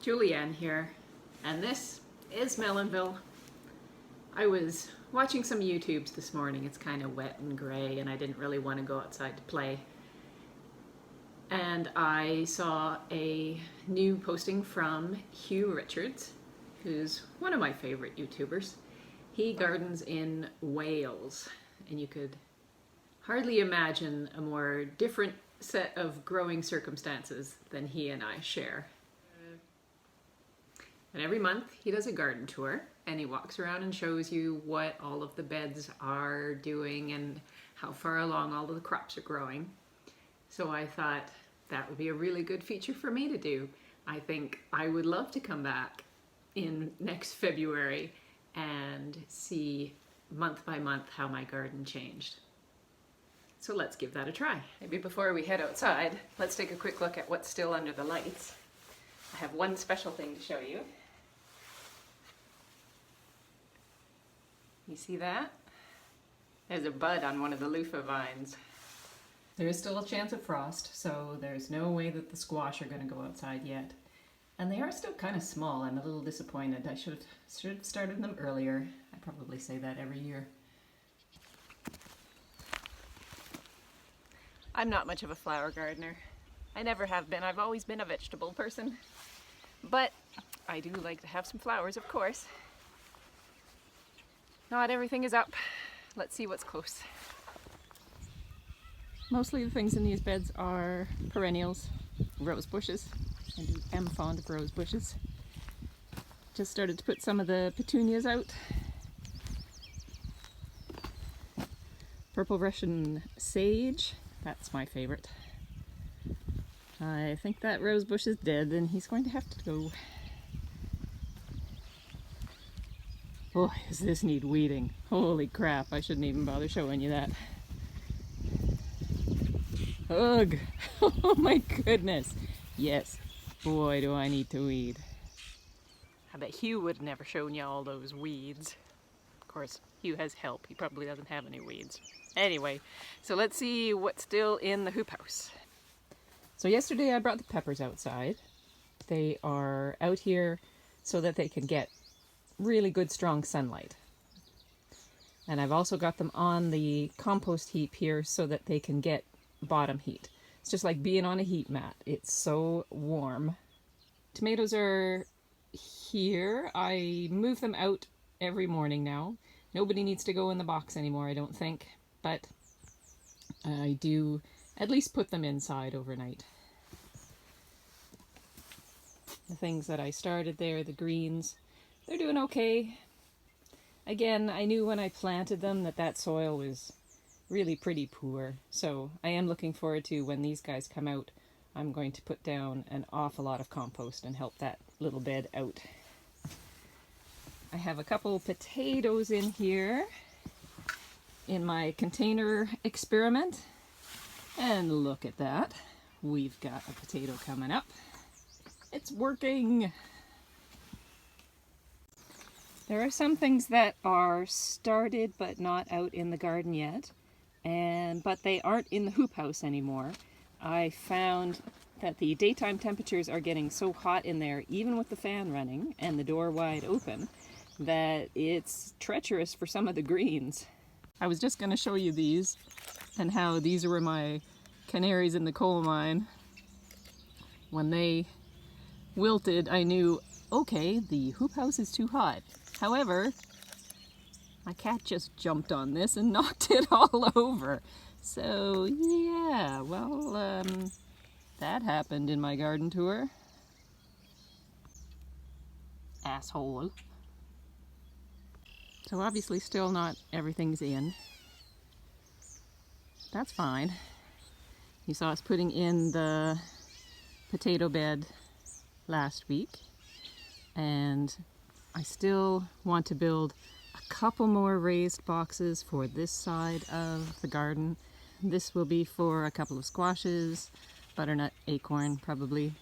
Julianne here, and this is Melonville. I was watching some YouTubes this morning. It's kind of wet and gray and I didn't really want to go outside to play. And I saw a new posting from Hugh Richards, who's one of my favorite YouTubers. He gardens in Wales, and you could hardly imagine a more different set of growing circumstances than he and I share. And every month he does a garden tour and he walks around and shows you what all of the beds are doing and how far along all of the crops are growing. So I thought that would be a really good feature for me to do. I think I would love to come back in next February and see month by month how my garden changed. So let's give that a try. Maybe before we head outside, let's take a quick look at what's still under the lights. I have one special thing to show you. You see that? There's a bud on one of the loofah vines. There is still a chance of frost, so there's no way that the squash are going to go outside yet. And they are still kind of small. I'm a little disappointed. I should have started them earlier. I probably say that every year. I'm not much of a flower gardener. I never have been. I've always been a vegetable person. But I do like to have some flowers, of course. Not everything is up. Let's see what's close. Mostly the things in these beds are perennials, rose bushes. I am fond of rose bushes. Just started to put some of the petunias out. Purple Russian sage, that's my favorite. I think that rose bush is dead and he's going to have to go. Boy, does this need weeding. Holy crap, I shouldn't even bother showing you that. Ugh! Oh my goodness! Yes, boy do I need to weed. I bet Hugh would have never shown you all those weeds. Of course, Hugh has help. He probably doesn't have any weeds. Anyway, so let's see what's still in the hoop house. So yesterday I brought the peppers outside. They are out here so that they can get really good strong sunlight. And I've also got them on the compost heap here so that they can get bottom heat. It's just like being on a heat mat. It's so warm. Tomatoes are here. I move them out every morning now. Nobody needs to go in the box anymore, I don't think. But I do at least put them inside overnight. The things that I started there, the greens, they're doing okay. Again, I knew when I planted them that soil was really pretty poor. So I am looking forward to when these guys come out, I'm going to put down an awful lot of compost and help that little bed out. I have a couple potatoes in here in my container experiment. And look at that. We've got a potato coming up. It's working! There are some things that are started but not out in the garden yet, but they aren't in the hoop house anymore. I found that the daytime temperatures are getting so hot in there, even with the fan running and the door wide open, that it's treacherous for some of the greens. I was just going to show you these and how these were my canaries in the coal mine. When they wilted, I knew, okay, the hoop house is too hot. However, my cat just jumped on this and knocked it all over. So yeah, well, that happened in my garden tour. Asshole. So obviously still not everything's in. That's fine. You saw us putting in the potato bed last week, and I still want to build a couple more raised boxes for this side of the garden. This will be for a couple of squashes, butternut, acorn probably,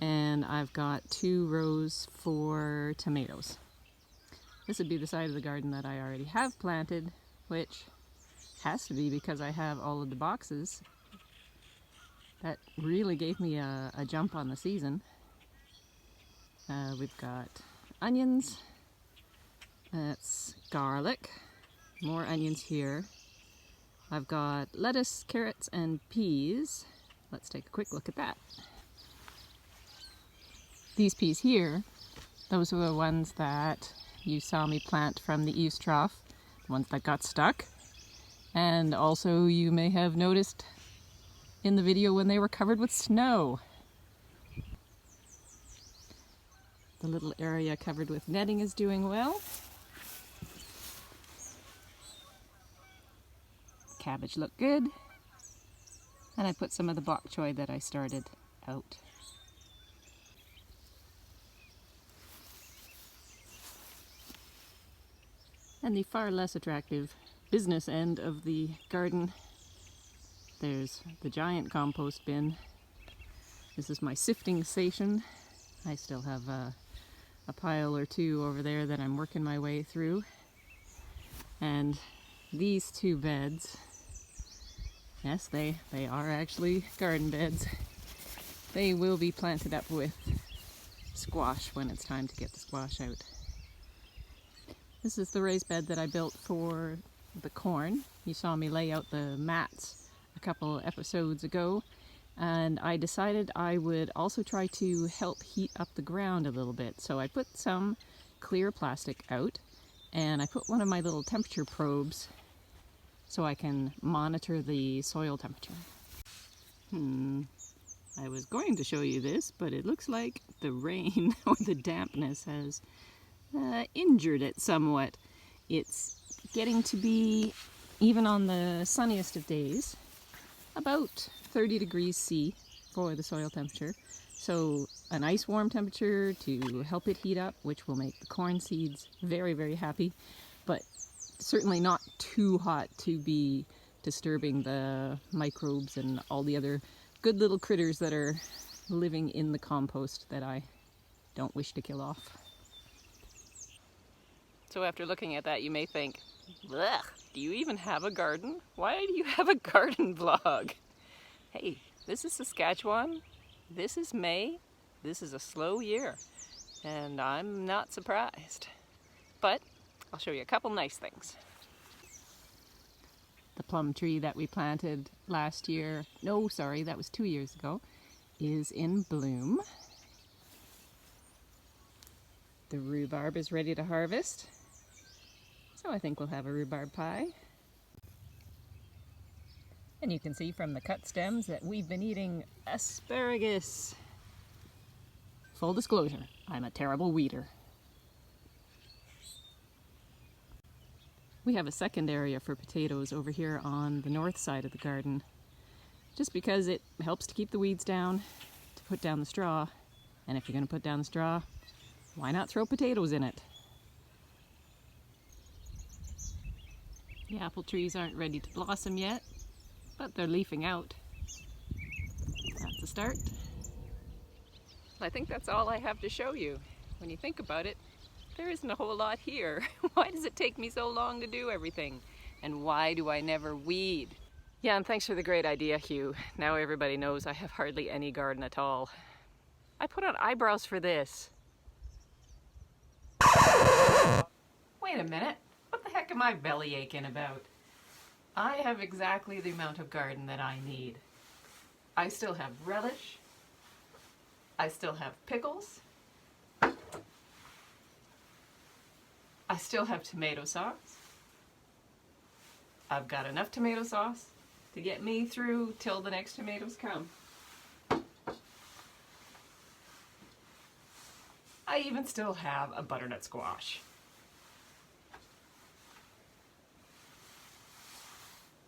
and I've got 2 rows for tomatoes. This would be the side of the garden that I already have planted, which has to be because I have all of the boxes. That really gave me a jump on the season. We've got onions, that's garlic, more onions here. I've got lettuce, carrots, and peas. Let's take a quick look at that. These peas here, those were the ones that you saw me plant from the eaves trough, the ones that got stuck. And also you may have noticed in the video when they were covered with snow. The little area covered with netting is doing well. Cabbage look good. And I put some of the bok choy that I started out. And the far less attractive business end of the garden, there's the giant compost bin. This is my sifting station. I still have a pile or two over there that I'm working my way through. And these two beds, yes, they are actually garden beds. They will be planted up with squash when it's time to get the squash out. This is the raised bed that I built for the corn. You saw me lay out the mats a couple episodes ago, and I decided I would also try to help heat up the ground a little bit. So I put some clear plastic out, and I put one of my little temperature probes so I can monitor the soil temperature. I was going to show you this, but it looks like the rain or the dampness has injured it somewhat. It's getting to be, even on the sunniest of days, about 30 degrees C for the soil temperature. So a nice warm temperature to help it heat up, which will make the corn seeds very, very happy, but certainly not too hot to be disturbing the microbes and all the other good little critters that are living in the compost that I don't wish to kill off. So after looking at that, you may think, "Ugh, do you even have a garden? Why do you have a garden vlog?" Hey, this is Saskatchewan, this is May, this is a slow year, and I'm not surprised. But I'll show you a couple nice things. The plum tree that we planted last year, no, sorry, that was 2 years ago, is in bloom. The rhubarb is ready to harvest, so I think we'll have a rhubarb pie. And you can see from the cut stems that we've been eating asparagus. Full disclosure, I'm a terrible weeder. We have a second area for potatoes over here on the north side of the garden, just because it helps to keep the weeds down, to put down the straw. And if you're going to put down the straw, why not throw potatoes in it? The apple trees aren't ready to blossom yet, but they're leafing out. That's a start. I think that's all I have to show you. When you think about it, there isn't a whole lot here. Why does it take me so long to do everything? And why do I never weed? Yeah, and thanks for the great idea, Hugh. Now everybody knows I have hardly any garden at all. I put on eyebrows for this. Wait a minute. What the heck am I belly aching about? I have exactly the amount of garden that I need. I still have relish. I still have pickles. I still have tomato sauce. I've got enough tomato sauce to get me through till the next tomatoes come. I even still have a butternut squash.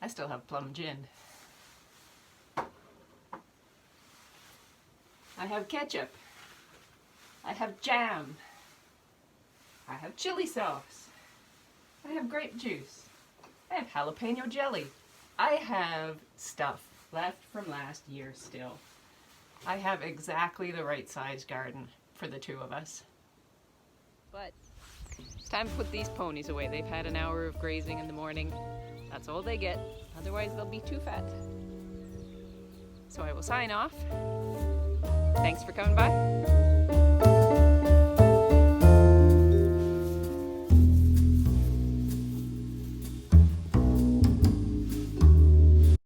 I still have plum gin. I have ketchup. I have jam. I have chili sauce. I have grape juice. I have jalapeno jelly. I have stuff left from last year still. I have exactly the right size garden for the two of us. But it's time to put these ponies away. They've had an hour of grazing in the morning. That's all they get. Otherwise they'll be too fat. So I will sign off. Thanks for coming by.